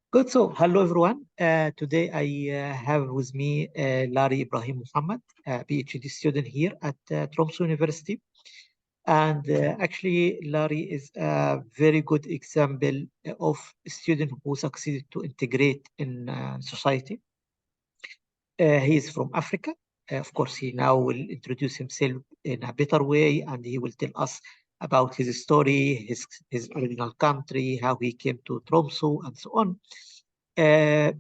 Good. So, hello everyone. Today I have with me Larry Ibrahim Muhammad, a PhD student here at Tromsø University. And actually, Larry is a very good example of a student who succeeded to integrate in society. He is from Africa. Of course, he now will introduce himself in a better way, and he will tell us about his story, his original country, how he came to Tromsø, and so on.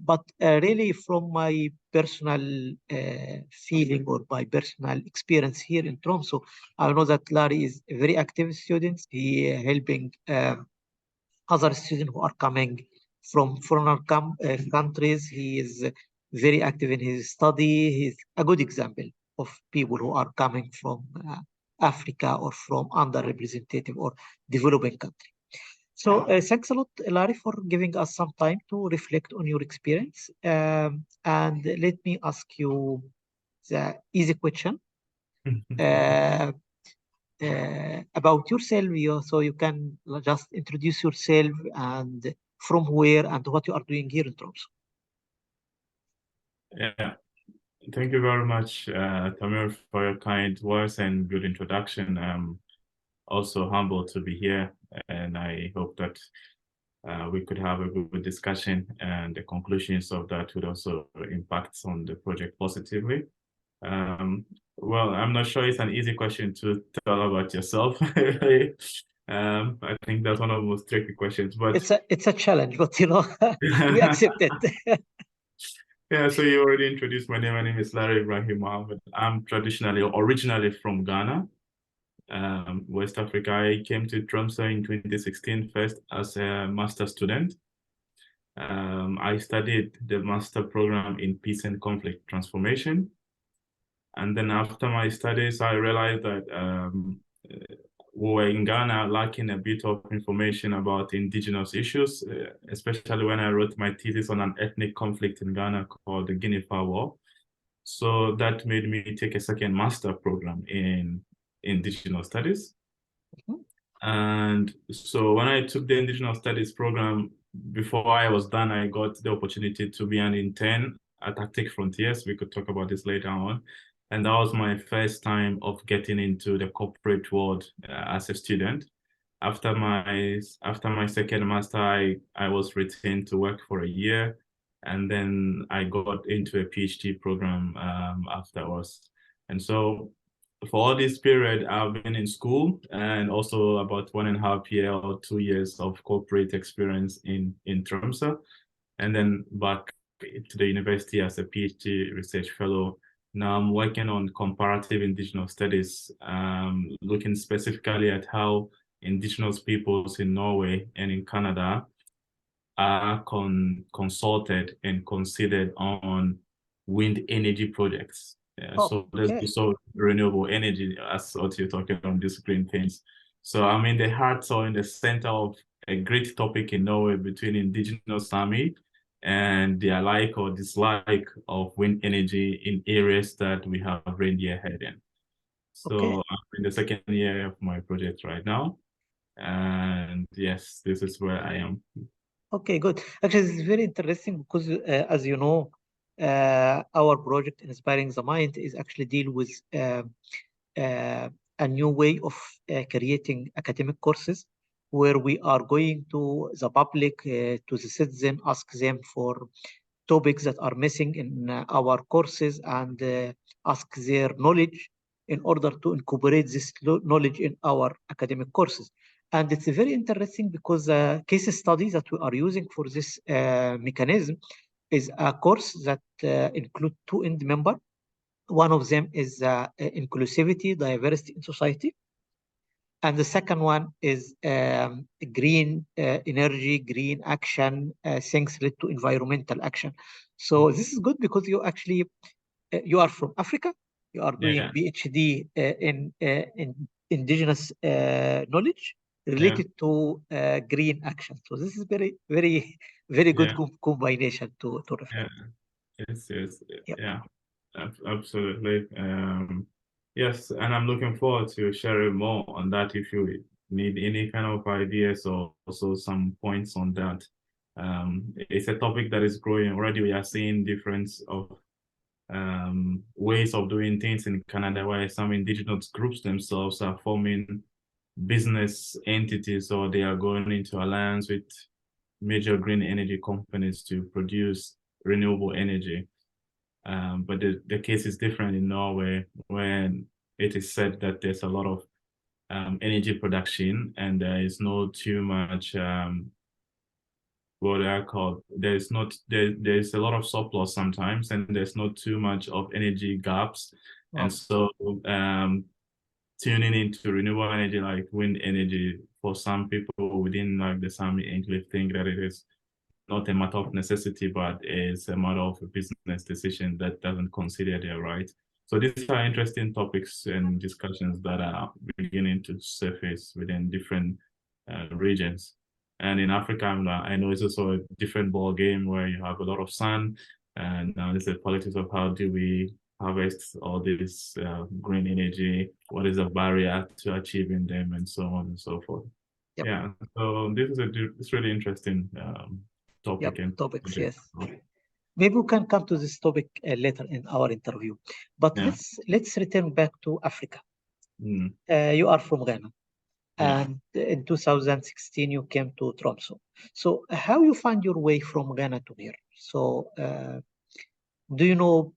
But really, from my personal feeling or my personal experience here in Tromsø, I know that Larry is a very active student. He helping other students who are coming from foreign countries. He is very active in his study. He's a good example of people who are coming from Africa or from underrepresented or developing country. So thanks a lot, Larry, for giving us some time to reflect on your experience. And let me ask you the easy question about yourself. So you can just introduce yourself and from where and what you are doing here in Tromsø. Yeah, thank you very much, Tamir, for your kind words and good introduction. I'm also humbled to be here, and I hope that we could have a good discussion, and the conclusions of that would also impact on the project positively. Well, I'm not sure it's an easy question to tell about yourself. I think that's one of the most tricky questions, but it's a challenge, but we accept it. Yeah, so you already introduced my name. My name is Larry Ibrahim Mohammed. I'm originally from Ghana, West Africa. I came to Tromsø in 2016 first as a master student. I studied the master program in peace and conflict transformation. And then after my studies, I realized that we were in Ghana lacking a bit of information about indigenous issues, especially when I wrote my thesis on an ethnic conflict in Ghana called the Guinea-Fowl War. So that made me take a second master program in indigenous studies. And so when I took the indigenous studies program, before I was done, I got the opportunity to be an intern at Arctic Frontiers. We could talk about this later on. And that was my first time of getting into the corporate world as a student. After my second master, I was retained to work for a year, and then I got into a PhD program afterwards. And so for all this period, I've been in school and also about 1.5 years or 2 years of corporate experience in Tromsø, and then back to the university as a PhD research fellow. Now I'm working on comparative indigenous studies, looking specifically at how indigenous peoples in Norway and in Canada are consulted and considered on wind energy projects. So there's also renewable energy, as what you're talking on these green things. So I'm in the heart or in the center of a great topic in Norway between indigenous Sami and their like or dislike of wind energy in areas that we have reindeer ahead in. So I'm in the second year of my project right now. And yes, this is where I am. Okay, good. Actually, it's very interesting because, as you know, our project Inspiring the Mind is actually deal with a new way of creating academic courses where we are going to the public, to the citizen, ask them for topics that are missing in our courses and ask their knowledge in order to incorporate this knowledge in our academic courses. And it's very interesting because the case study that we are using for this mechanism is a course that include two end members. One of them is inclusivity, diversity in society. And the second one is green energy, green action, things related to environmental action. So this is good because you actually, you are from Africa, you are doing PhD in indigenous knowledge related to green action. So this is very good combination to reflect. Yeah, absolutely. Yes, and I'm looking forward to sharing more on that if you need any kind of ideas or also some points on that. It's a topic that is growing. Already we are seeing difference of ways of doing things in Canada, where some indigenous groups themselves are forming business entities, or they are going into alliance with major green energy companies to produce renewable energy. But the case is different in Norway, when it is said that there's a lot of energy production and there is no too much what I call there's not there's a lot of surplus sometimes, and there's not too much of energy gaps. And so tuning into renewable energy like wind energy, for some people within like the Sami English, think that it is not a matter of necessity, but it's a matter of a business decision that doesn't consider their rights. So these are interesting topics and discussions that are beginning to surface within different regions. And in Africa, I know it's also a different ball game, where you have a lot of sun, and now there's the politics of how do we harvest all this green energy, what is the barrier to achieving them, and so on and so forth. Yep. Yeah, so this is it's really interesting topic and topics, subject. yes. Maybe we can come to this topic later in our interview. But Yeah. let's return back to Africa. Mm. You are from Ghana, Yeah. and in 2016 you came to Tromsø. So how you find your way from Ghana to here? So do you know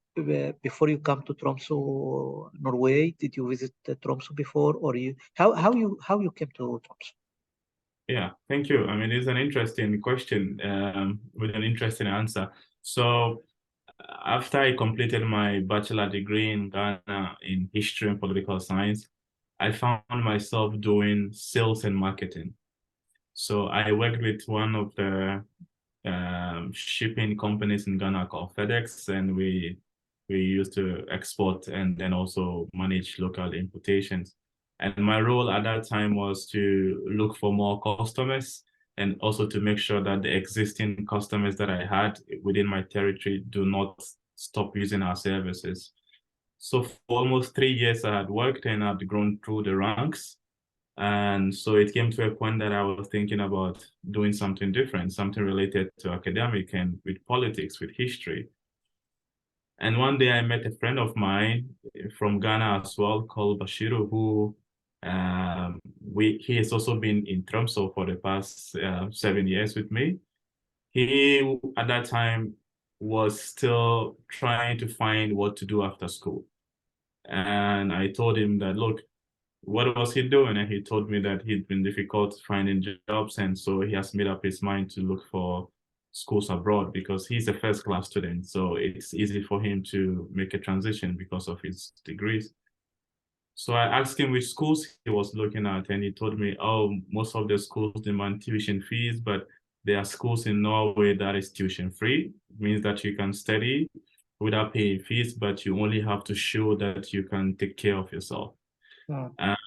before you come to Tromsø, Norway? Did you visit Tromsø before, or how you came to Tromsø? Yeah, thank you. I mean, it's an interesting question with an interesting answer. So after I completed my bachelor degree in Ghana in history and political science, I found myself doing sales and marketing. So I worked with one of the shipping companies in Ghana called FedEx, and we used to export and then also manage local importations. And my role at that time was to look for more customers, and also to make sure that the existing customers that I had within my territory do not stop using our services. So for almost 3 years, I had worked and I'd grown through the ranks. And so it came to a point that I was thinking about doing something different, something related to academic and with politics, with history. And one day I met a friend of mine from Ghana as well, called Bashiru, who he has also been in Tromsø for the past 7 years with me. He at that time was still trying to find what to do after school. And I told him that, look, what was he doing? And he told me that he'd been difficult finding jobs, and so he has made up his mind to look for schools abroad, because he's a first class student, so it's easy for him to make a transition because of his degrees. So I asked him which schools he was looking at, and he told me, oh, most of the schools demand tuition fees, but there are schools in Norway that is tuition free. It means that you can study without paying fees, but you only have to show that you can take care of yourself.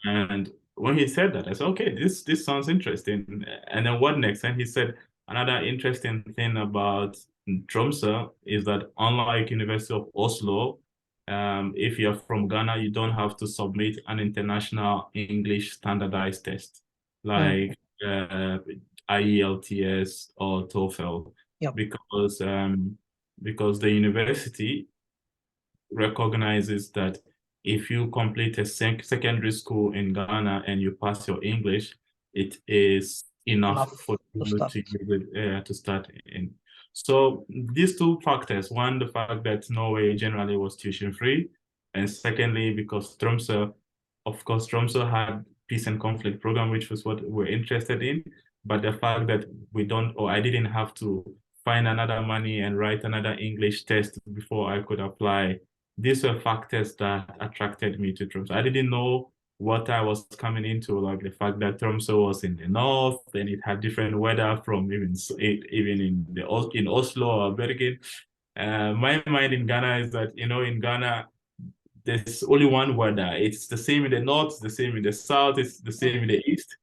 And when he said that, I said, okay, this sounds interesting. And then what next? And he said, another interesting thing about Tromsø is that, unlike University of Oslo, if you're from Ghana, you don't have to submit an international English standardized test like IELTS or TOEFL, because the university recognizes that if you complete a secondary school in Ghana and you pass your English, it is enough for you to start in. So these two factors: one, the fact that Norway generally was tuition free, and secondly, because Tromsø, of course, Tromsø had peace and conflict program, which was what we're interested in, but the fact that I didn't have to find another money and write another English test before I could apply. These were factors that attracted me to Tromsø. I didn't know what I was coming into, like the fact that Tromsø was in the north and it had different weather from even in Oslo or Bergen. My mind in Ghana is that, in Ghana, there's only one weather. It's the same in the north, it's the same in the south, it's the same in the east.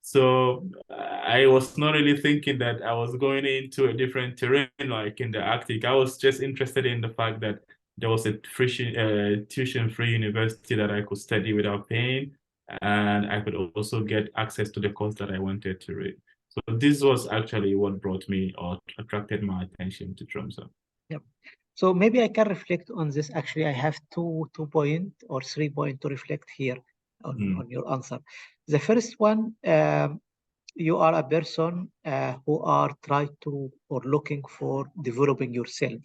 So I was not really thinking that I was going into a different terrain, like in the Arctic. I was just interested in the fact that there was a tuition-free university that I could study without paying, and I could also get access to the course that I wanted to read. So this was actually what brought me or attracted my attention to Tromsø. Yep. So maybe I can reflect on this. Actually, I have two point or 3 point to reflect here on your answer. The first one, you are a person who are trying to or looking for developing yourself.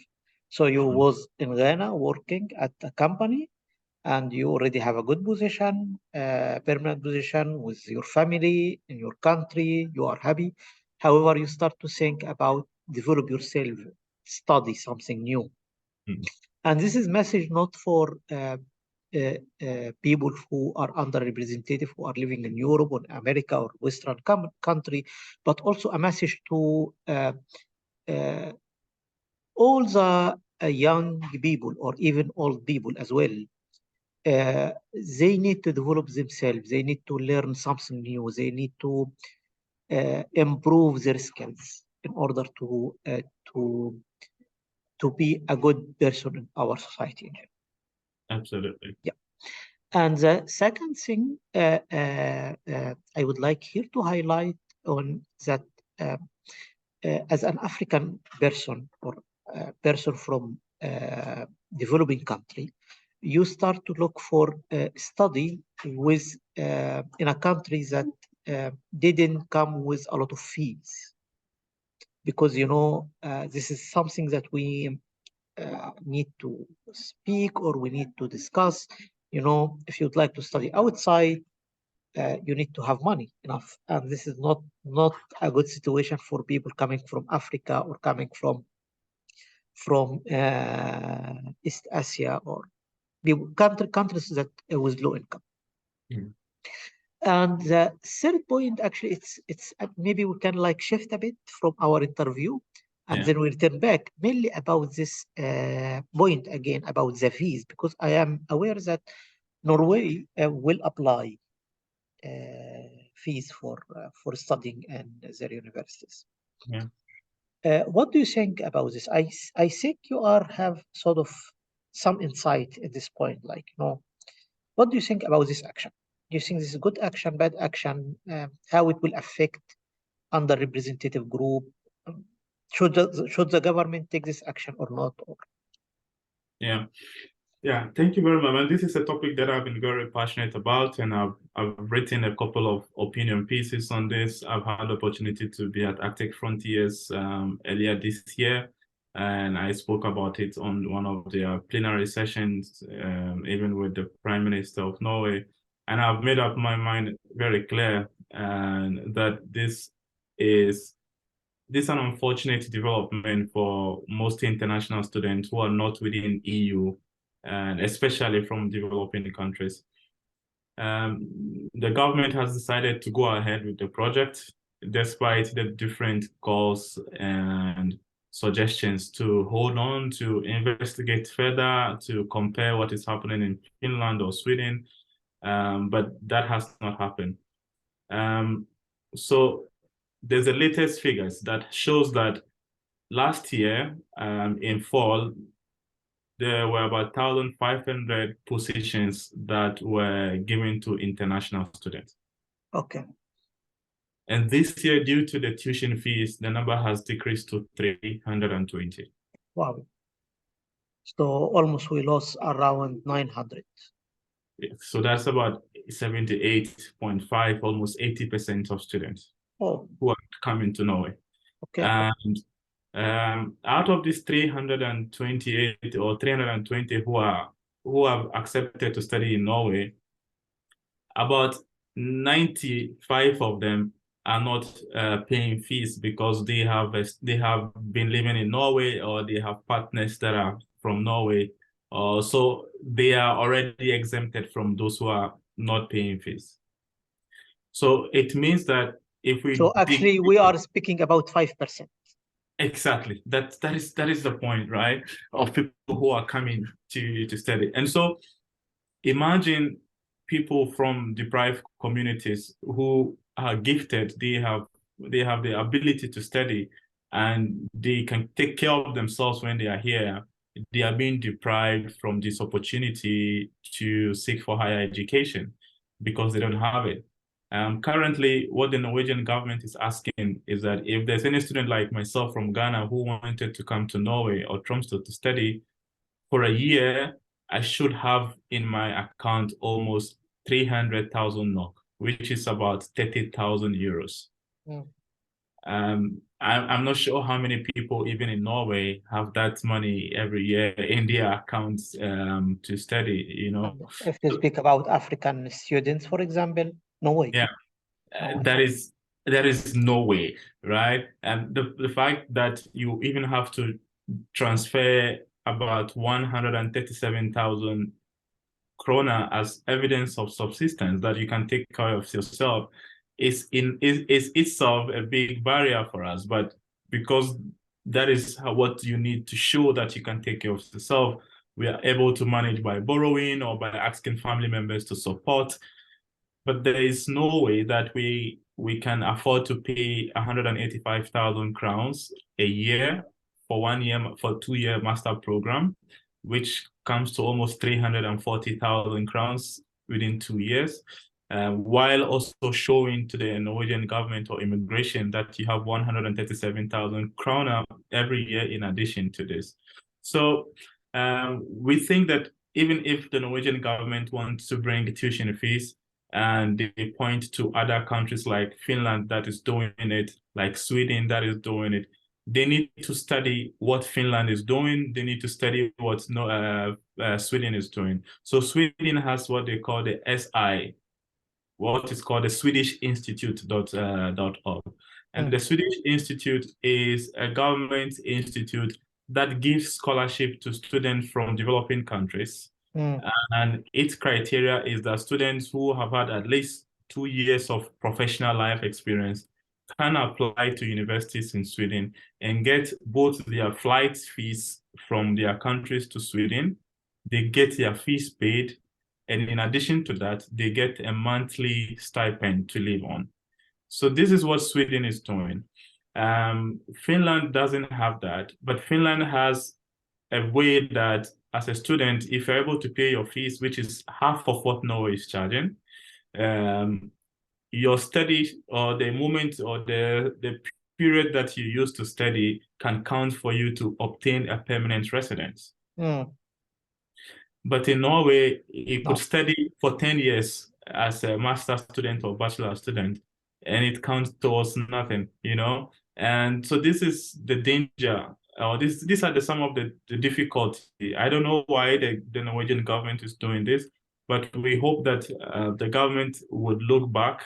So you was in Ghana working at a company and you already have a good position, permanent position with your family in your country, you are happy. However, you start to think about develop yourself, study something new. And this is message not for people who are underrepresented, who are living in Europe or America or Western country, but also a message to uh, all the young people or even old people as well. They need to develop themselves. They need to learn something new. They need to improve their skills in order to to be a good person in our society. Absolutely. Yeah. And the second thing I would like here to highlight on that uh, as an African person or person from developing country, you start to look for study with in a country that didn't come with a lot of fees, because this is something that we need to speak or we need to discuss. If you'd like to study outside, you need to have money enough, and this is not a good situation for people coming from Africa or coming from East Asia or countries that with low income. And the third point, actually, it's maybe we can like shift a bit from our interview, and then we return back mainly about this point again about the fees, because I am aware that Norway will apply fees for studying in their universities. Yeah. What do you think about this? I think you have sort of some insight at this point, like what do you think about this action? Do you think this is good action, bad action? How it will affect underrepresented group? Um, should the government take this action or not? Yeah. Yeah, thank you very much. And this is a topic that I've been very passionate about, and I've written a couple of opinion pieces on this. I've had the opportunity to be at Arctic Frontiers earlier this year, and I spoke about it on one of their plenary sessions, even with the Prime Minister of Norway. And I've made up my mind very clear, and that this is an unfortunate development for most international students who are not within EU, and especially from developing countries. The government has decided to go ahead with the project, despite the different calls and suggestions to hold on, to investigate further, to compare what is happening in Finland or Sweden, but that has not happened. So there's the latest figures that shows that last year, in fall, there were about 1,500 positions that were given to international students. Okay. And this year, due to the tuition fees, the number has decreased to 320. Wow. So almost we lost around 900. So that's about 78.5, almost 80% of students who are coming to Norway. Okay. And out of these 328 or 320 who have accepted to study in Norway, about 95 of them are not paying fees because they have been living in Norway, or they have partners that are from Norway, so they are already exempted from those who are not paying fees. So it means that if we actually we are speaking about 5%. Exactly. That is the point, right? Of people who are coming to study. And so imagine people from deprived communities who are gifted, they have the ability to study, and they can take care of themselves when they are here. They are being deprived from this opportunity to seek for higher education because they don't have it. Currently, what the Norwegian government is asking is that if there's any student like myself from Ghana who wanted to come to Norway or Tromsø to study for a year, I should have in my account almost 300,000 NOK, which is about 30,000 euros. Mm. I'm not sure how many people, even in Norway, have that money every year in their accounts to study, you know. And if you speak about African students, for example, no way. Yeah, No way. there is no way, right? And the fact that you even have to transfer about 137,000 krona as evidence of subsistence that you can take care of yourself is itself a big barrier for us. But because that is what you need to show that you can take care of yourself, we are able to manage by borrowing or by asking family members to support. But there is no way that we can afford to pay 185,000 crowns a year for 1 year, for 2 year master program, which comes to almost 340,000 crowns within 2 years, while also showing to the Norwegian government or immigration that you have 137,000 krona every year in addition to this. So we think that even if the Norwegian government wants to bring tuition fees, and they point to other countries like Finland that is doing it, like Sweden that is doing it, they need to study what Finland is doing. They need to study what Sweden is doing. So Sweden has what they call the SI, what is called the Swedish Institute.org. And the Swedish Institute is a government institute that gives scholarship to students from developing countries. And its criteria is that students who have had at least 2 years of professional life experience can apply to universities in Sweden and get both their flight fees from their countries to Sweden. They get their fees paid. And in addition to that, they get a monthly stipend to live on. So this is what Sweden is doing. Finland doesn't have that, but Finland has a way that as a student, if you're able to pay your fees, which is half of what Norway is charging, your study or the moment or the period that you use to study can count for you to obtain a permanent residence. But in Norway, you could study for 10 years as a master student or bachelor student, and it counts towards nothing, you know? And so this is the danger. These are some of the difficulty. I don't know why the Norwegian government is doing this, but we hope that the government would look back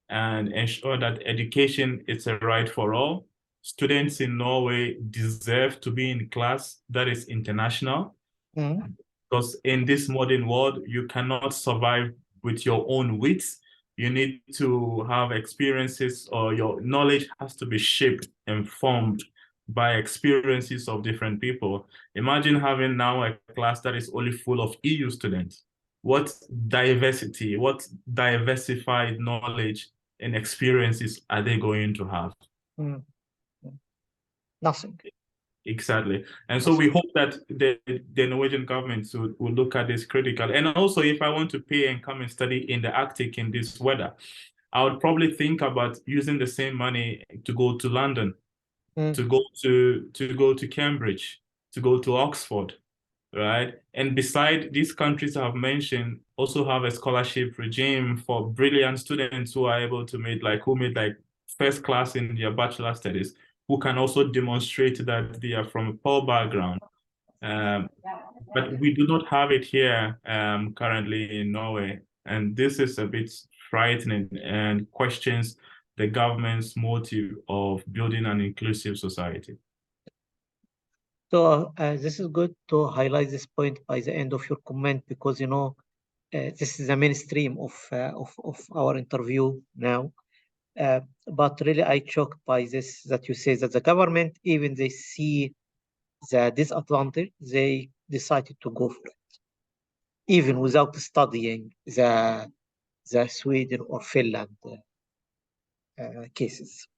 and ensure that education is a right for all. Students in Norway deserve to be in class that is international. Because in this modern world, you cannot survive with your own wits. You need to have experiences, or your knowledge has to be shaped and formed by experiences of different people. Imagine having now a class that is only full of EU students. What diversity, what diversified knowledge and experiences are they going to have? Nothing. Exactly. And so we hope that the Norwegian government will look at this critically. And also, if I want to pay and come and study in the Arctic in this weather, I would probably think about using the same money to go to London, to go to Cambridge, to go to Oxford, right? And beside these countries I've mentioned, also have a scholarship regime for brilliant students who are able to make first class in their bachelor studies, who can also demonstrate that they are from a poor background. But we do not have it here currently in Norway. And this is a bit frightening and questions the government's motive of building an inclusive society. So this is good to highlight this point by the end of your comment, because this is the mainstream of our interview now. But really, I choked by this, that you say that the government, even they see the disadvantage, they decided to go for it, even without studying the Sweden or Finland cases.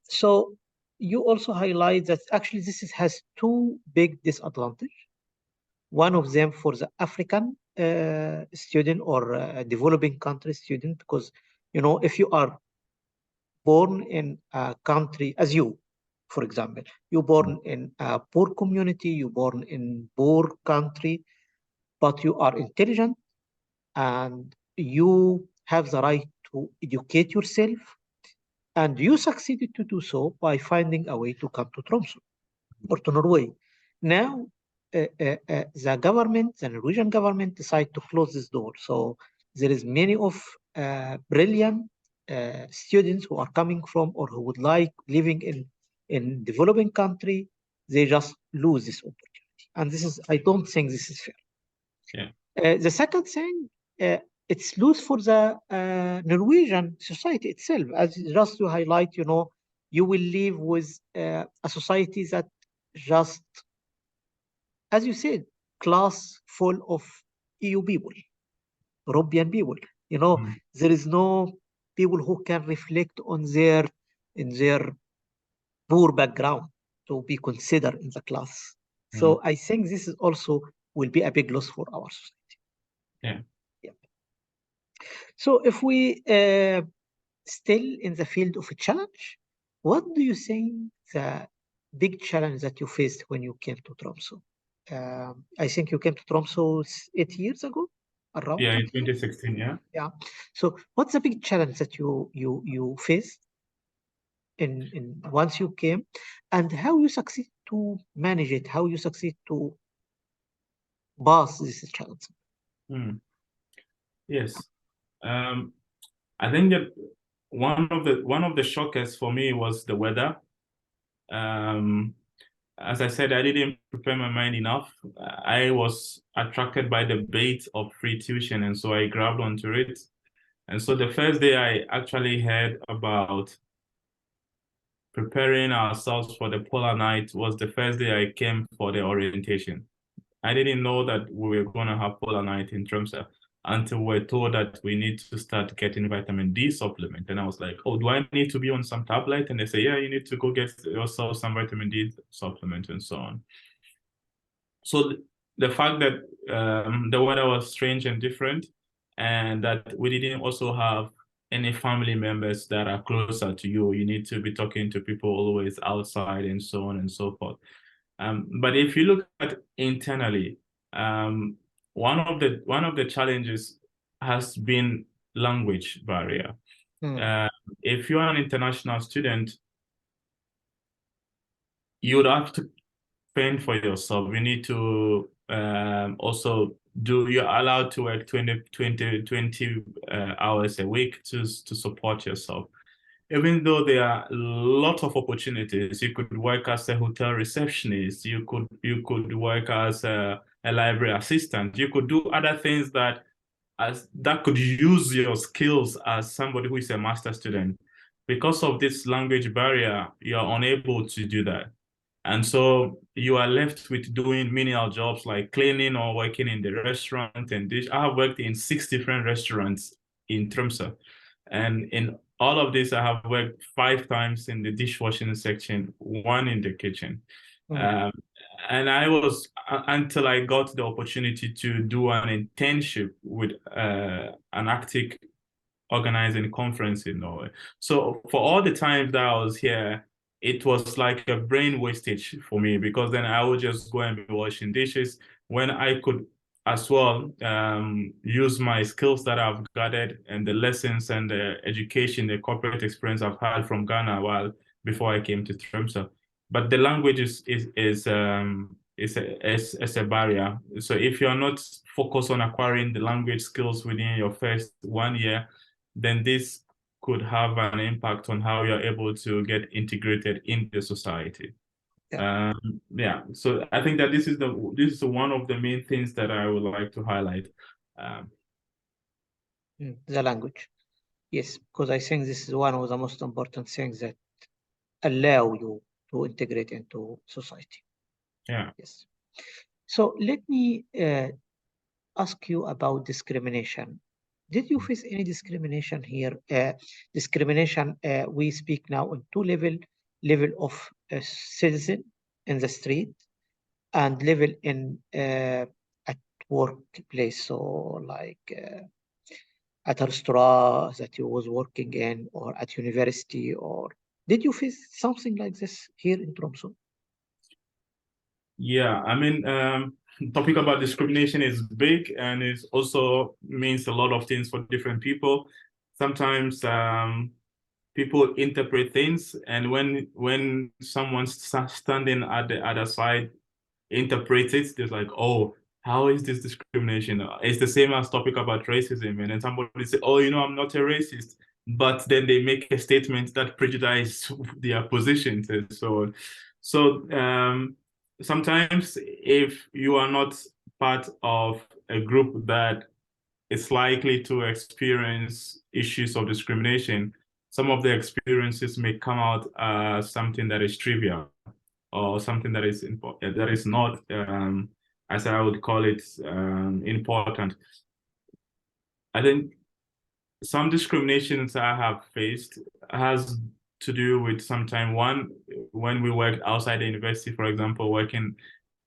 So you also highlight that actually this has two big disadvantages. One of them for the African student or a developing country student, because if you are born in a country as you, for example, you born in a poor community, you born in poor country, but you are intelligent and you have the right to educate yourself, and you succeeded to do so by finding a way to come to Tromsø or to Norway. Now, the government, the Norwegian government, decided to close this door. So there is many of brilliant students who are coming from or who would like living in developing country. They just lose this opportunity, and this is, I don't think this is fair. Yeah. The second thing, it's loose for the Norwegian society itself. As just to highlight, you will live with a society that just, as you said, class full of EU people, European people. There is no people who can reflect on their poor background to be considered in the class. So I think this is also will be a big loss for our society. Yeah. Yeah. So if we still in the field of a challenge, what do you think the big challenge that you faced when you came to Tromsø? I think you came to Tromsø 8 years ago, around Yeah, in 8 years. 2016, yeah. Yeah. So what's the big challenge that you faced in once you came, and how you succeed to manage it, how you succeed to pass this challenge? Yes. I think that one of the shockers for me was the weather. As I said, I didn't prepare my mind enough. I was attracted by the bait of free tuition, and so I grabbed onto it. And so the first day I actually heard about preparing ourselves for the polar night was the first day I came for the orientation. I didn't know that we were going to have polar night in Tromsø until we're told that we need to start getting vitamin D supplement. And I was like, oh, do I need to be on some tablet? And they say, yeah, you need to go get yourself some vitamin D supplement and so on. So the fact that the weather was strange and different, and that we didn't also have any family members that are closer to you. You need to be talking to people always outside and so on and so forth. But if you look at internally, one of the challenges has been language barrier. If you're an international student, you would have to fend for yourself. You need to also you're allowed to work 20 hours a week to support yourself. Even though there are a lot of opportunities, you could work as a hotel receptionist, you could work as a library assistant, you could do other things that could use your skills as somebody who is a master student. Because of this language barrier, you're unable to do that. And so you are left with doing menial jobs like cleaning or working in the restaurant and dish. I have worked in 6 different restaurants in Tromsø. And in all of this, I have worked 5 times in the dishwashing section, 1 in the kitchen. And I was, until I got the opportunity to do an internship with an Arctic organizing conference in Norway. So for all the times that I was here, it was like a brain wastage for me, because then I would just go and be washing dishes when I could as well use my skills that I've gathered and the lessons and the education, the corporate experience I've had from Ghana before I came to Tromsø. But the language is a barrier. So if you're not focused on acquiring the language skills within your first 1 year, then this could have an impact on how you're able to get integrated in the society. So I think that this is one of the main things that I would like to highlight. The language, yes, because I think this is one of the most important things that allow you to integrate into society. Yeah. Yes. So let me ask you about discrimination. Did you face any discrimination here? Discrimination, we speak now on 2 level of citizen in the street and level in at workplace, so like at a restaurant that you was working in, or at university, or did you face something like this here in Tromsø? Yeah, I mean, topic about discrimination is big, and it also means a lot of things for different people. Sometimes people interpret things, and when someone's standing at the other side interprets it, there's like, oh, how is this discrimination? It's the same as topic about racism, and then somebody say, oh, I'm not a racist, but then they make a statement that prejudice their positions and so on. So sometimes if you are not part of a group that is likely to experience issues of discrimination, some of the experiences may come out as something that is trivial or something that is not, as I would call it, important. I think some discriminations I have faced has to do with sometime one when we worked outside the university, for example, working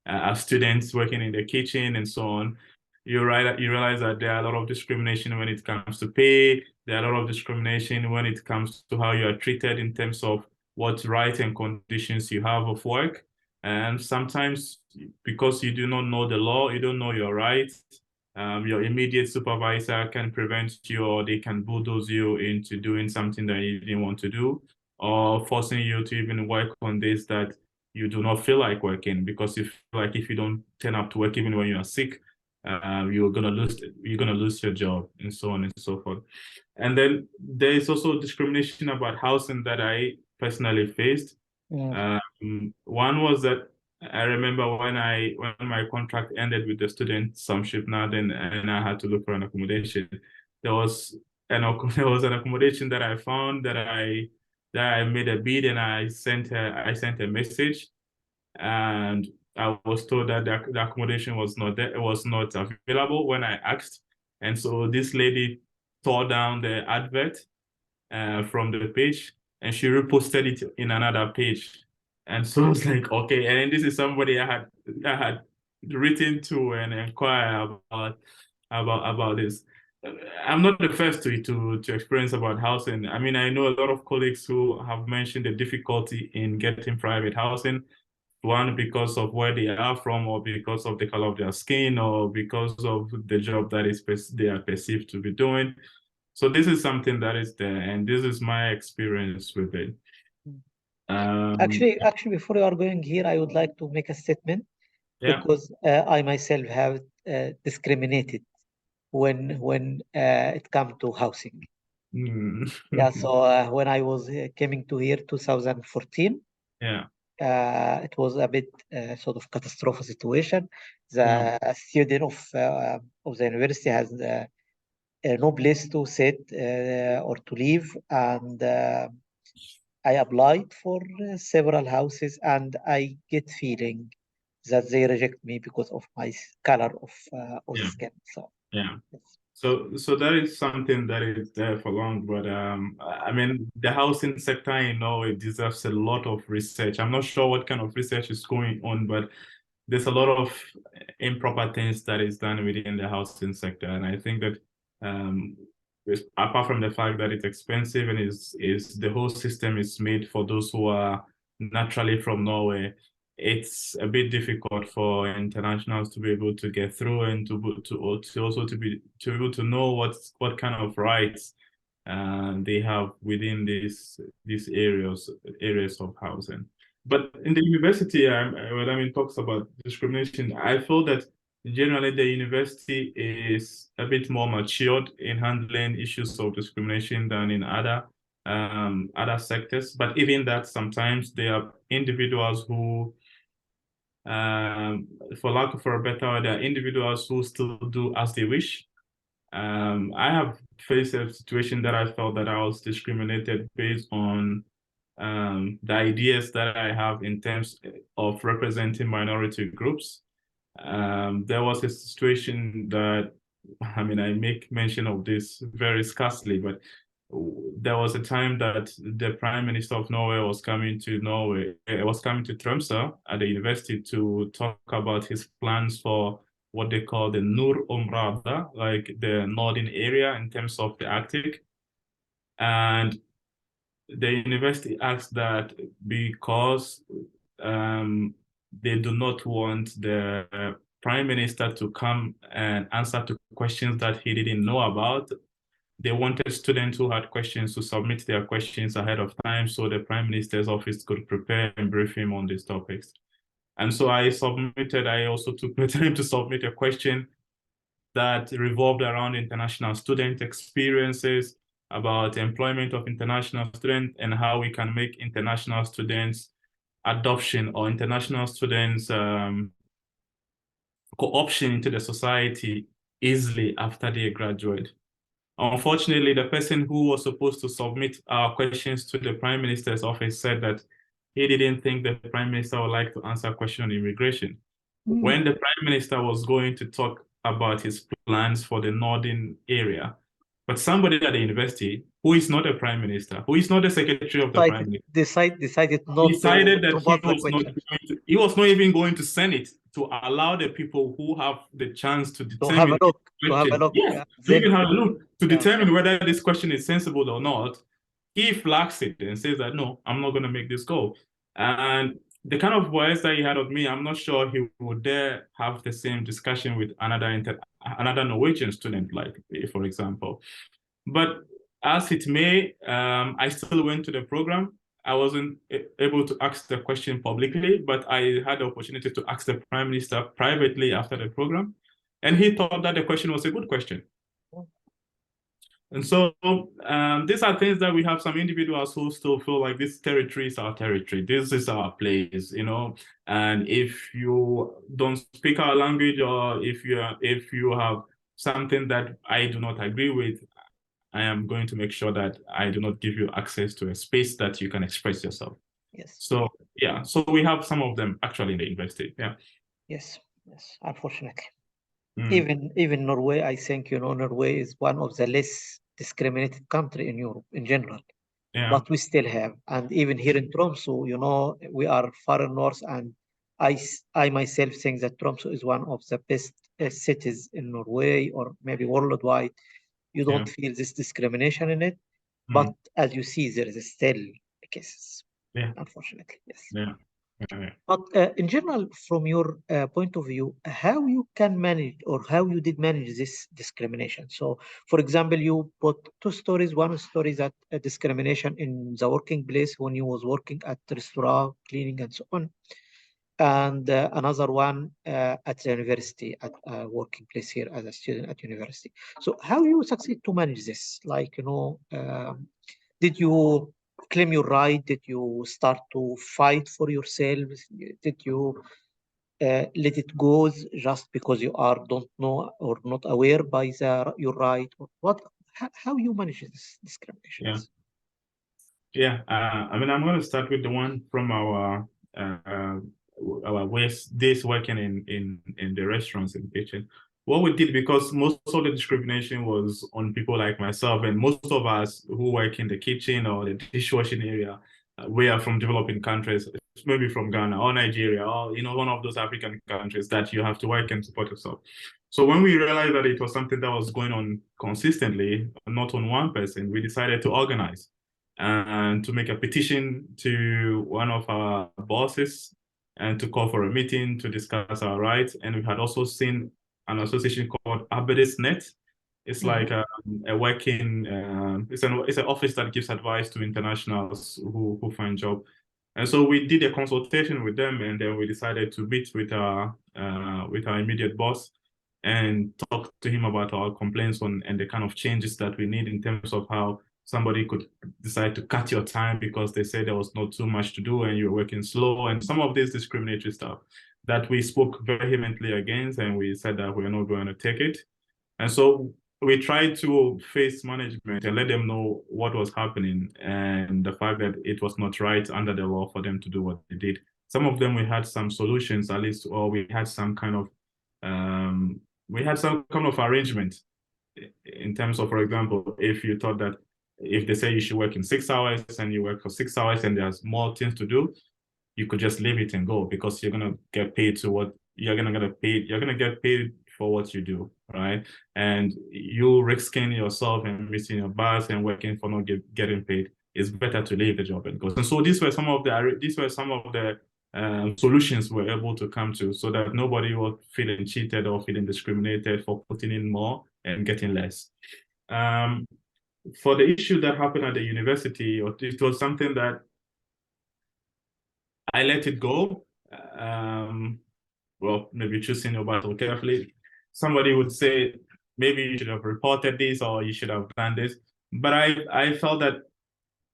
as students, working in the kitchen and so on. You realize that there are a lot of discrimination when it comes to pay. There are a lot of discrimination when it comes to how you are treated in terms of what rights and conditions you have of work. And sometimes because you do not know the law, you don't know your rights, your immediate supervisor can prevent you, or they can bulldoze you into doing something that you didn't want to do, or forcing you to even work on days that you do not feel like working, because you feel like if you don't turn up to work even when you are sick, you're gonna lose your job, and so on and so forth. And then there is also discrimination about housing that I personally faced. One was that I remember when my contract ended with the student ship now, then and I had to look for an accommodation. There was there was an accommodation that I found that I made a bid, and I sent a message, and I was told that the accommodation was not there, it was not available when I asked. And so this lady tore down the advert from the page, and she reposted it in another page. And so I was like, okay, and this is somebody I had written to and inquire about this. I'm not the first to experience about housing. I mean, I know a lot of colleagues who have mentioned the difficulty in getting private housing. One, because of where they are from, or because of the color of their skin, or because of the job that they are perceived to be doing. So this is something that is there, and this is my experience with it. Actually, before you are going here, I would like to make a statement, Yeah. because I myself have discriminated when it comes to housing. Mm. Yeah, so when I was coming to here 2014, Yeah. it was a bit sort of catastrophic situation. Yeah. The student of the university has no place to sit or to live, and I applied for several houses, and I get feeling that they reject me because of my color of the Yeah. skin. So Yeah. yes. So that is something that is there for long, but I mean, the housing sector, it deserves a lot of research. I'm not sure what kind of research is going on, but there's a lot of improper things that is done within the housing sector, and I think that um, apart from the fact that it's expensive and is the whole system is made for those who are naturally from Norway, it's a bit difficult for internationals to be able to get through, and to be able to know what kind of rights they have within these areas of housing. But in the university, when talks about discrimination, I feel that generally the university is a bit more matured in handling issues of discrimination than in other sectors. But even that, sometimes there are individuals who, for lack of a better word, there are individuals who still do as they wish. I have faced a situation that I felt that I was discriminated based on the ideas that I have in terms of representing minority groups. There was a situation that, I mean, I make mention of this very scarcely, but there was a time that the Prime Minister of Norway was coming to Norway, was coming to Tromsø at the university to talk about his plans for what they call the Nur Umrada, like the northern area in terms of the Arctic. And the university asked that because they do not want the prime minister to come and answer to questions that he didn't know about. They wanted students who had questions to submit their questions ahead of time so the prime minister's office could prepare and brief him on these topics. And so I also took the time to submit a question that revolved around international student experiences, about employment of international students and how we can make international students adoption or international students co-option into the society easily after they graduate. Unfortunately, the person who was supposed to submit our questions to the Prime Minister's office said that he didn't think the Prime Minister would like to answer a question on immigration. When the Prime Minister was going to talk about his plans for the northern area, but somebody at the university who is not a Prime Minister, who is not the Secretary of the Prime Minister, decided not decided to that he put the was not question, going to, he was not even going to send it to allow the people who have the chance to to have a determine look, question, yes, to even have a look, to determine whether this question is sensible or not. He flags it and says that, no, I'm not going to make this go. And the kind of voice that he had of me, I'm not sure he would dare have the same discussion with another Norwegian student, like, for example. But as it may, I still went to the program. I wasn't able to ask the question publicly, but I had the opportunity to ask the Prime Minister privately after the program. And he thought that the question was a good question. And so these are things that we have some individuals who still feel like this territory is our territory. This is our place, you know. And if you don't speak our language, or if you have something that I do not agree with, I am going to make sure that I do not give you access to a space that you can express yourself. Yes. So yeah, so we have some of them actually in the university. Yeah. Yes. Unfortunately. Even Norway, I think, Norway is one of the less discriminated country in Europe in general. Yeah. But we still have, and even here in Tromsø, we are far north, and I myself think that Tromsø is one of the best cities in Norway or maybe worldwide. You don't feel this discrimination in it, but as you see, there is still cases. Yeah. Unfortunately, yes. Yeah. But in general, from your point of view, how you can manage or how you did manage this discrimination? So, for example, you put two stories. One story that discrimination in the working place when you was working at the restaurant, cleaning and so on. And another one at the university, at a working place here as a student at university. So how you succeed to manage this? Like, did you claim your right? Did you start to fight for yourselves? Did you let it go just because you don't know or not aware by your right? Or what? How you manage this discriminations? Yeah. I mean, I'm going to start with the one from our days working in the restaurants and kitchen. What we did, because most of the discrimination was on people like myself, and most of us who work in the kitchen or the dishwashing area, we are from developing countries, maybe from Ghana or Nigeria or one of those African countries that you have to work and support yourself. So when we realized that it was something that was going on consistently, not on one person, we decided to organize and to make a petition to one of our bosses and to call for a meeting to discuss our rights. And we had also seen an association called Net. It's like a working, it's an office that gives advice to internationals who find job. And so we did a consultation with them, and then we decided to meet with our immediate boss and talk to him about our complaints and the kind of changes that we need in terms of how somebody could decide to cut your time because they said there was not too much to do and you were working slow, and some of this discriminatory stuff that we spoke vehemently against, and we said that we're not going to take it. And so we tried to face management and let them know what was happening and the fact that it was not right under the law for them to do what they did. Some of them we had some solutions, at least, or we had some kind of arrangement in terms of, for example, if you thought that if they say you should work in 6 hours and you work for 6 hours and there's more things to do, you could just leave it and go because you're gonna get paid to what you're gonna get paid for what you do, right? And you risking yourself and missing your bus and working for not getting paid, it's better to leave the job and go. And so these were some of the solutions we're able to come to, so that nobody was feeling cheated or feeling discriminated for putting in more and getting less. For the issue that happened at the university, it was something that I let it go. Well, maybe choosing your battle carefully. Somebody would say, maybe you should have reported this or you should have done this. But I felt that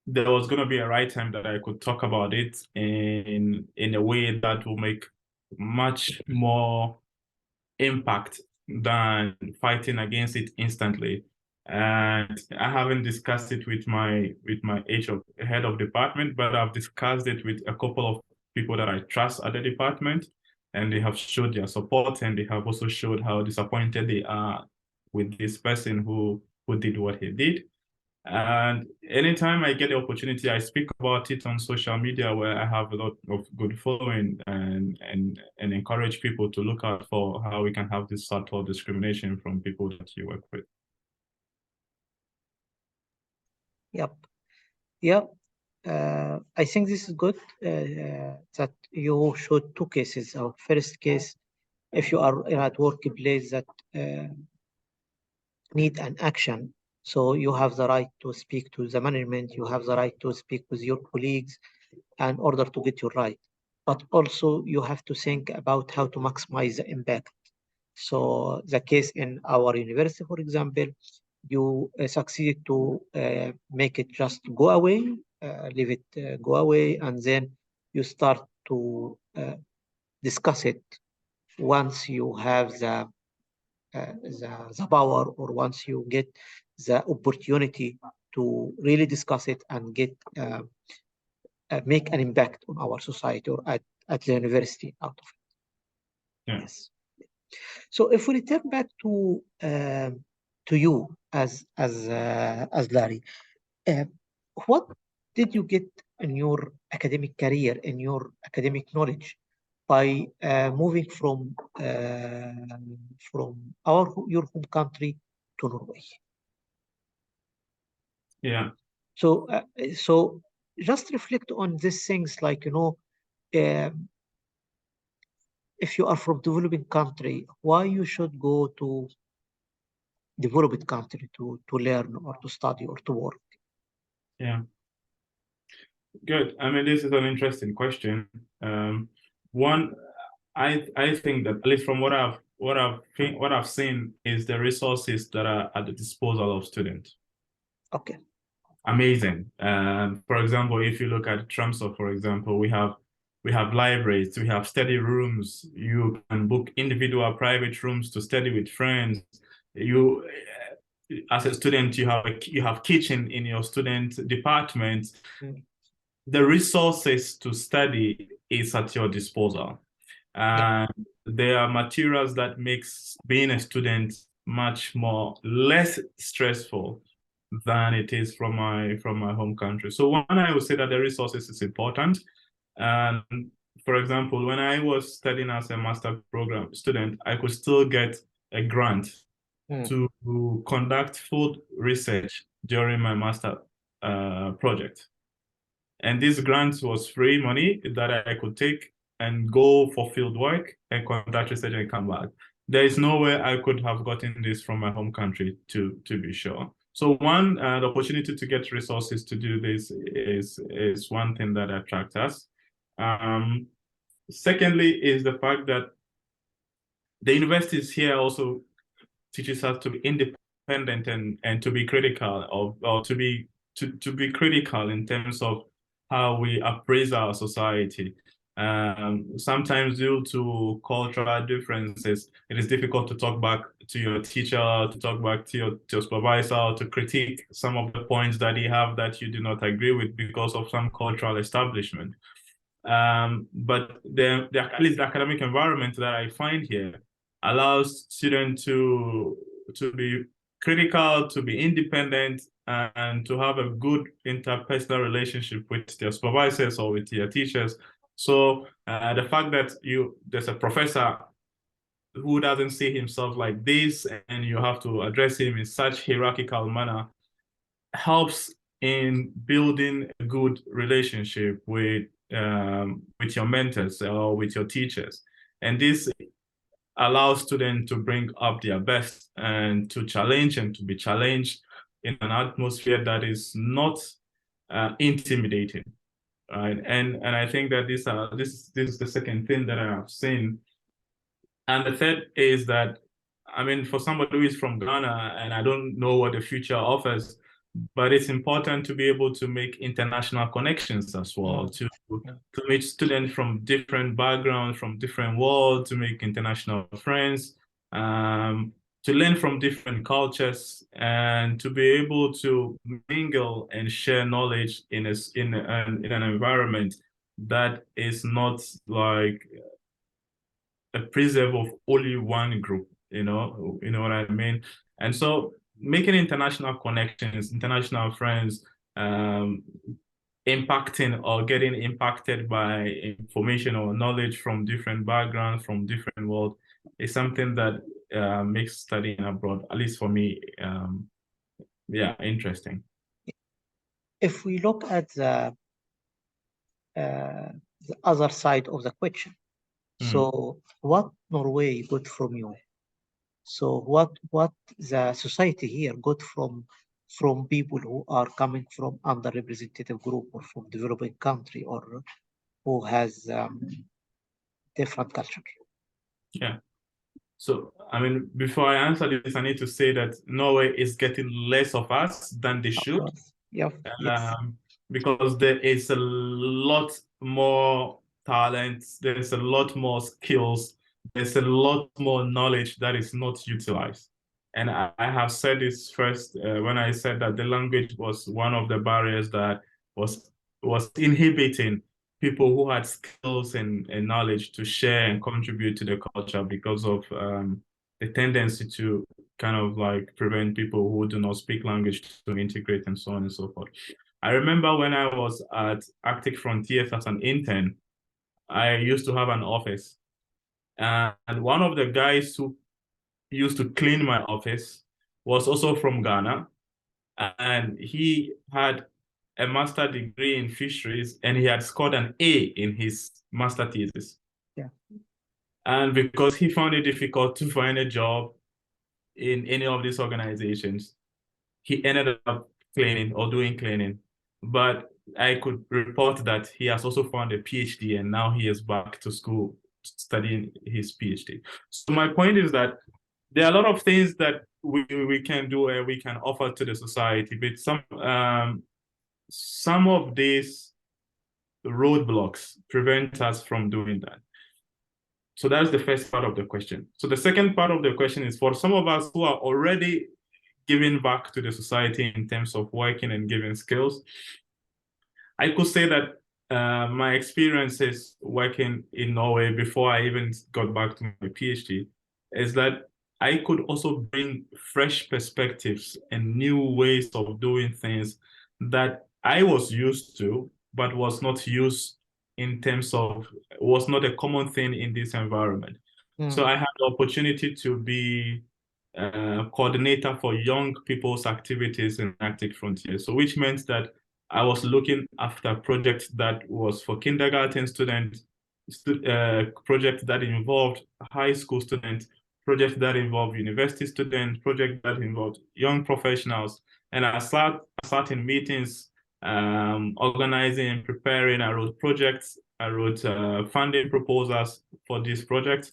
there was going to be a right time that I could talk about it in a way that will make much more impact than fighting against it instantly. And I haven't discussed it with my head of department, but I've discussed it with a couple of people that I trust at the department, and they have showed their support, and they have also showed how disappointed they are with this person who did what he did. And anytime I get the opportunity, I speak about it on social media, where I have a lot of good following, and encourage people to look out for how we can have this subtle discrimination from people that you work with. Yep. Yep. I think this is good that you showed two cases. Our first case, if you are at workplace that need an action, so you have the right to speak to the management, you have the right to speak with your colleagues in order to get your right. But also you have to think about how to maximize the impact. So the case in our university, for example, you succeed to make it just go away, leave it go away, and then you start to discuss it once you have the power, or once you get the opportunity to really discuss it and get make an impact on our society or at the university out of it. Yeah. Yes. So if we return back to you as Larry, uh, what did you get in your academic career, in your academic knowledge, by moving from your home country to Norway? Yeah. So just reflect on these things, like, if you are from developing country, why you should go to developed country to learn or to study or to work? Yeah. Good. I mean, this is an interesting question. One, I think that, at least from what I've seen, is the resources that are at the disposal of students. Okay. Amazing. For example, if you look at Tromsø, for example, we have libraries, we have study rooms. You can book individual private rooms to study with friends. You, as a student, you have kitchen in your student department. Mm. The resources to study is at your disposal. And there are materials that makes being a student much less stressful than it is from my home country. So one, I would say that the resources is important. And for example, when I was studying as a master program student, I could still get a grant to conduct food research during my master project. And this grant was free money that I could take and go for field work and conduct research and come back. There is no way I could have gotten this from my home country, to be sure. So one, the opportunity to get resources to do this is one thing that attracts us. Secondly, is the fact that the universities here also teaches us to be independent and to be critical of, or to be critical in terms of how we appraise our society. Sometimes due to cultural differences, it is difficult to talk back to your teacher, to talk back to your supervisor, to critique some of the points that he have that you do not agree with because of some cultural establishment. But at least the academic environment that I find here allows students to be critical, to be independent, and to have a good interpersonal relationship with their supervisors or with their teachers. So the fact that there's a professor who doesn't see himself like this, and you have to address him in such hierarchical manner, helps in building a good relationship with your mentors or with your teachers. And this allows students to bring up their best and to challenge and to be challenged in an atmosphere that is not intimidating, right? And I think that this is the second thing that I have seen. And the third is that, I mean, for somebody who is from Ghana, and I don't know what the future offers, but it's important to be able to make international connections as well, to meet students from different backgrounds, from different worlds, to make international friends, to learn from different cultures, and to be able to mingle and share knowledge in an environment that is not like a preserve of only one group, you know what I mean? And so making international connections, international friends, impacting or getting impacted by information or knowledge from different backgrounds, from different worlds, is something that makes studying abroad, at least for me, yeah, interesting. If we look at the other side of the question, so what Norway got from you? So what the society here got from people who are coming from underrepresented group or from developing country or who has different culture? Yeah. So, I mean, before I answer this, I need to say that Norway is getting less of us than they Of should. course. Yeah. Yes. Because there is a lot more talent, there's a lot more skills, there's a lot more knowledge that is not utilized. And I have said this first when I said that the language was one of the barriers that was was inhibiting people who had skills and knowledge to share and contribute to the culture because of the tendency to kind of like prevent people who do not speak language to integrate and so on and so forth. I remember when I was at Arctic Frontiers as an intern, I used to have an office. And one of the guys who used to clean my office was also from Ghana. And he had a master degree in fisheries and he had scored an A in his master thesis. Yeah. And because he found it difficult to find a job in any of these organizations, he ended up cleaning or doing cleaning. But I could report that he has also found a PhD and now he is back to school studying his PhD. So my point is that there are a lot of things that we can do and we can offer to the society, but some of these roadblocks prevent us from doing that. So that's the first part of the question. So the second part of the question is for some of us who are already giving back to the society in terms of working and giving skills, I could say that my experiences working in Norway before I even got back to my PhD is that I could also bring fresh perspectives and new ways of doing things that I was used to, but was not used in terms of, was not a common thing in this environment. So I had the opportunity to be coordinator for young people's activities in Arctic Frontiers. So which meant that I was looking after projects that was for kindergarten students, projects that involved high school students, projects that involved university students, projects that involved young professionals. And I sat in meetings, organizing, preparing. I wrote projects. I wrote funding proposals for these projects.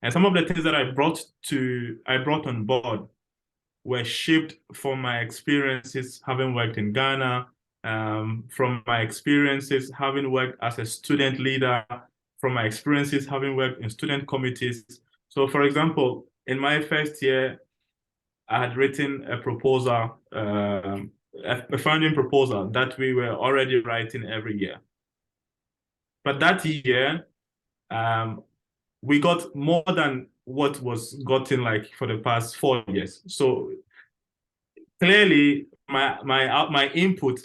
And some of the things that I brought on board were shaped from my experiences having worked in Ghana, from my experiences having worked as a student leader, from my experiences having worked in student committees. So, for example, in my first year, I had written a proposal, a funding proposal that we were already writing every year. But that year, we got more than what was gotten like for the past 4 years. So clearly, my input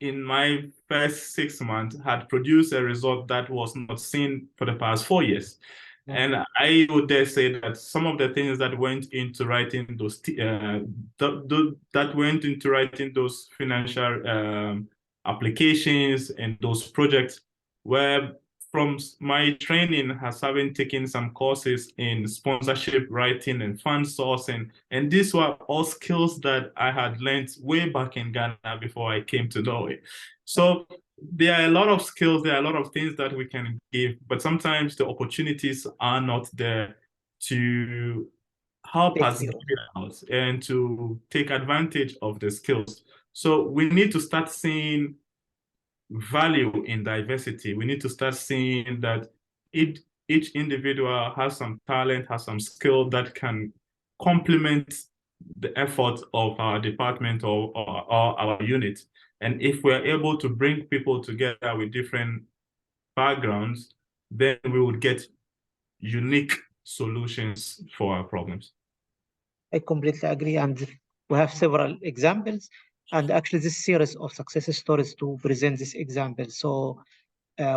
in my first 6 months had produced a result that was not seen for the past 4 years. And I would dare say that some of the things that went into writing those that went into writing those financial applications and those projects were from my training as having taken some courses in sponsorship writing and fund sourcing. And these were all skills that I had learned way back in Ghana before I came to Norway. So there are a lot of skills, there are a lot of things that we can give, but sometimes the opportunities are not there to help Take us zero. give it out and to take advantage of the skills. So we need to start seeing value in diversity. We need to start seeing that each individual has some talent, has some skill that can complement the effort of our department or our unit. And if we're able to bring people together with different backgrounds, then we would get unique solutions for our problems. I completely agree. And we have several examples. And actually, this series of success stories to present this example. So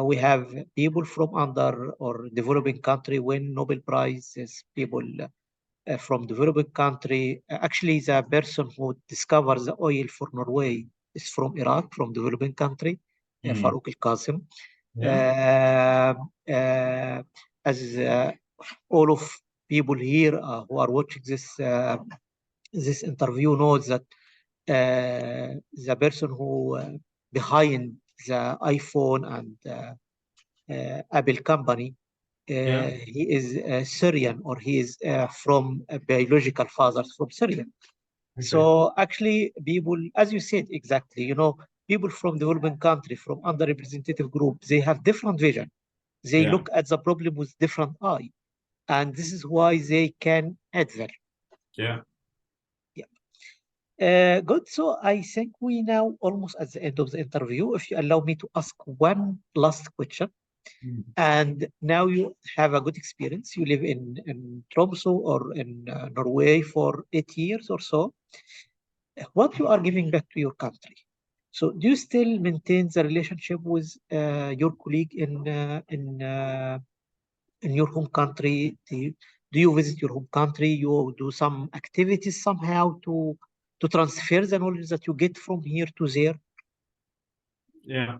we have people from under or developing country win Nobel Prizes, people from developing country. Actually, the person who discovers the oil for Norway is from Iraq, from developing country, Farouk Al-Qasim. Yeah. As all of people here who are watching this interview knows that the person who behind the iPhone and Apple company, Yeah. he is Syrian, or he is from biological fathers from Syria. Okay. So actually, people, as you said, exactly, people from developing country, from underrepresented group, they have different vision. They Yeah. look at the problem with different eye, and this is why they can add value. Yeah. Good. So I think we now almost at the end of the interview. If you allow me to ask one last question, and now you have a good experience. You live in Tromsø or in Norway for 8 years or so. What you are giving back to your country? So do you still maintain the relationship with your colleague in your home country? Do you visit your home country? You do some activities somehow to transfer the knowledge that you get from here to there? Yeah.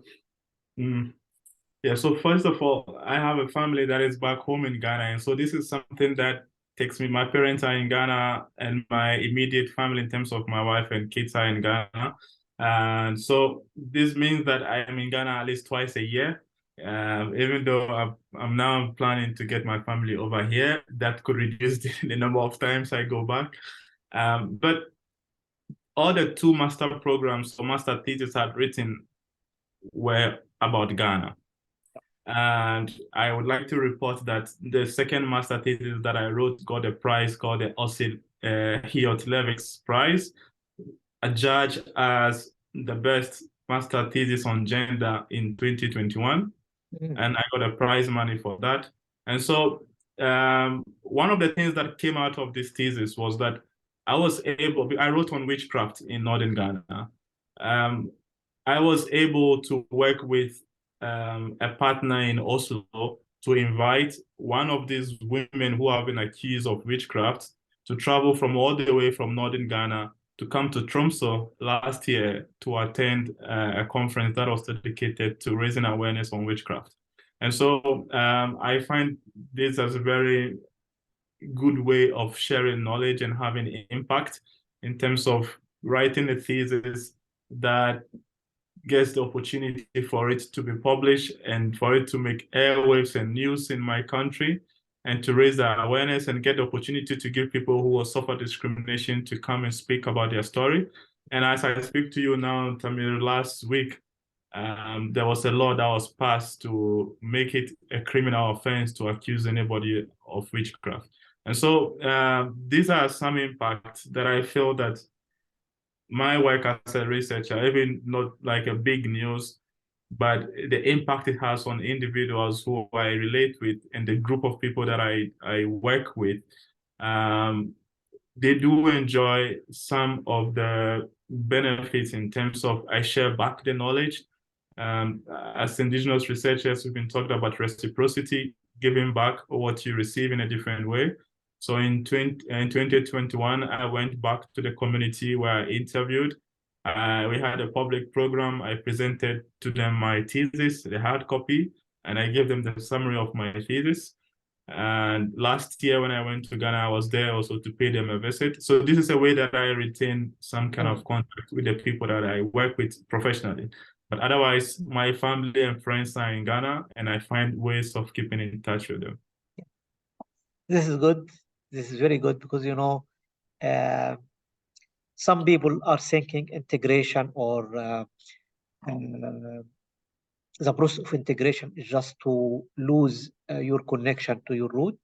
Yeah, so first of all, I have a family that is back home in Ghana. And so this is something that takes me. My parents are in Ghana, and my immediate family in terms of my wife and kids are in Ghana. And so this means that I am in Ghana at least twice a year. Even though I'm now planning to get my family over here, that could reduce the number of times I go back. But all the two master programs or master theses I'd written were about Ghana. And I would like to report that the second master thesis that I wrote got a prize called the Ossid Hiot-Levix Prize, adjudged as the best master thesis on gender in 2021. And I got a prize money for that. And so one of the things that came out of this thesis was that I wrote on witchcraft in Northern Ghana. I was able to work with a partner in Oslo to invite one of these women who have been accused of witchcraft to travel from all the way from Northern Ghana to come to Tromsø last year to attend a conference that was dedicated to raising awareness on witchcraft. And so I find this as a very good way of sharing knowledge and having impact in terms of writing a thesis that gets the opportunity for it to be published and for it to make airwaves and news in my country, and to raise the awareness and get the opportunity to give people who have suffered discrimination to come and speak about their story. And as I speak to you now, Tamir, last week, there was a law that was passed to make it a criminal offense to accuse anybody of witchcraft. And so these are some impacts that I feel that my work as a researcher, even not like a big news, but the impact it has on individuals who I relate with and the group of people that I work with, they do enjoy some of the benefits in terms of I share back the knowledge. As indigenous researchers, we've been talking about reciprocity. giving back what you receive in a different way. So in 2021, I went back to the community where I interviewed. We had a public program. I presented to them my thesis, the hard copy, and I gave them the summary of my thesis. And last year when I went to Ghana, I was there also to pay them a visit. So this is a way that I retain some kind of contact with the people that I work with professionally. But otherwise, my family and friends are in Ghana, and I find ways of keeping in touch with them. This is good. This is very good because, some people are thinking integration or the process of integration is just to lose your connection to your root.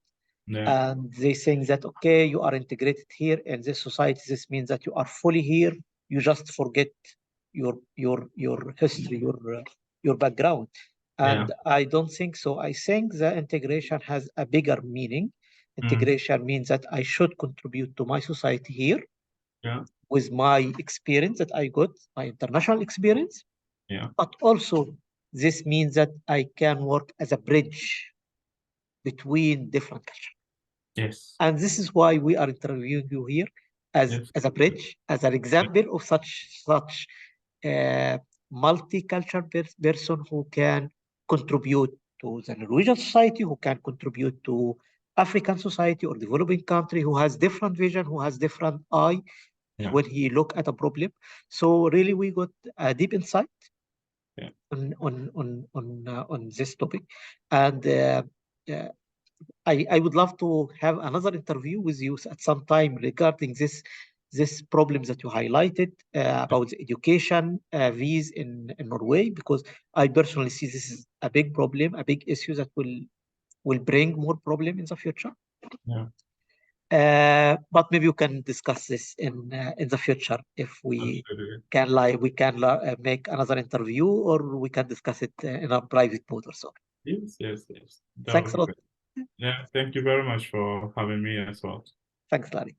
Yeah, And they think that, okay, you are integrated here in this society. This means that you are fully here. You just forget your history, your background. yeah, And I don't think so. I think the integration has a bigger meaning. Integration means that I should contribute to my society here yeah, with my experience that I got, my international experience. yeah, But also, this means that I can work as a bridge between different cultures. yes, And this is why we are interviewing you here yes, as a bridge, as an example of such uh, multicultural person who can contribute to the Norwegian society, who can contribute to African society or developing country, who has different vision, who has different eye yeah, when he look at a problem. So really, we got a deep insight yeah, on this topic, and uh, I would love to have another interview with you at some time regarding this problems that you highlighted about the education fees in Norway, because I personally see this is a big problem, a big issue that will bring more problem in the future. yeah, But maybe you can discuss this in the future if we absolutely. can make another interview, or we can discuss it in a private mode or so. Yes, yes, yes. That Thanks would a be lot. great. Yeah, thank you very much for having me as well. Thanks, Larry.